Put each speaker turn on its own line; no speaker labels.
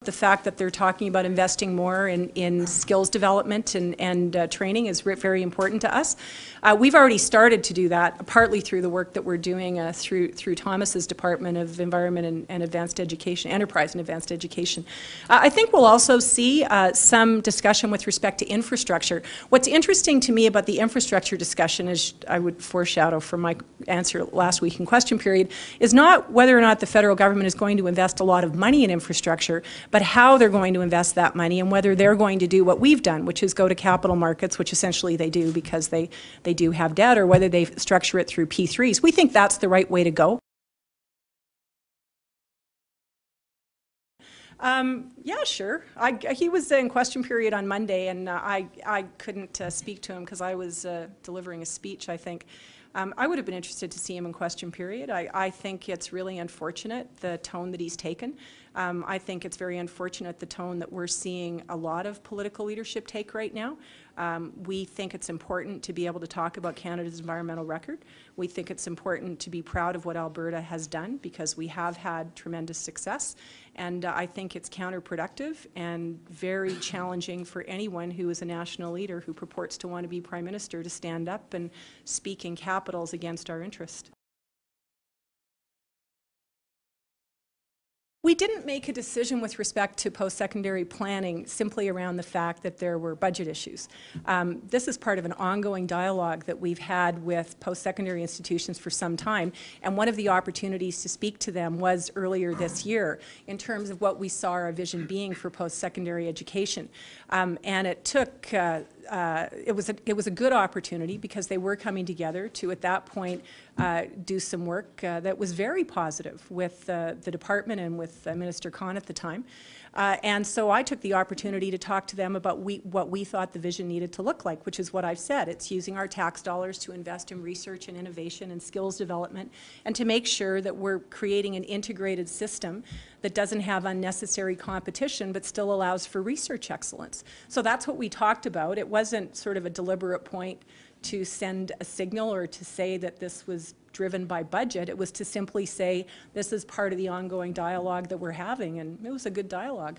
The fact that they're talking about investing more in skills development and training is very important to us. We've already started to do that, partly through the work that we're doing through Thomas's Department of Environment and Advanced Education, Enterprise and Advanced Education. I think we'll also see some discussion with respect to infrastructure. What's interesting to me about the infrastructure discussion, as I would foreshadow from my answer last week in question period, is not whether or not the federal government is going to invest a lot of money in infrastructure, but how they're going to invest that money and whether they're going to do what we've done, which is go to capital markets, which essentially they do because they do have debt, or whether they structure it through P3s. We think that's the right way to go. Yeah, sure. He was in question period on Monday, and I couldn't speak to him because I was delivering a speech, I think. I would have been interested to see him in question period. I think it's really unfortunate, the tone that he's taken. I think it's very unfortunate, the tone that we're seeing a lot of political leadership take right now. We think it's important to be able to talk about Canada's environmental record. We think it's important to be proud of what Alberta has done because we have had tremendous success. And I think it's counterproductive and very challenging for anyone who is a national leader who purports to want to be Prime Minister to stand up and speak in capitals against our interest. We didn't make a decision with respect to post-secondary planning simply around the fact that there were budget issues. This is part of an ongoing dialogue that we've had with post-secondary institutions for some time, and one of the opportunities to speak to them was earlier this year in terms of what we saw our vision being for post-secondary education. And it took it was a good opportunity because they were coming together to, at that point, do some work that was very positive with the department and with Minister Khan at the time. And so I took the opportunity to talk to them about what we thought the vision needed to look like, which is what I've said. It's using our tax dollars to invest in research and innovation and skills development, and to make sure that we're creating an integrated system that doesn't have unnecessary competition but still allows for research excellence. So that's what we talked about. It wasn't sort of a deliberate point to send a signal or to say that this was driven by budget. It was to simply say this is part of the ongoing dialogue that we're having, and it was a good dialogue.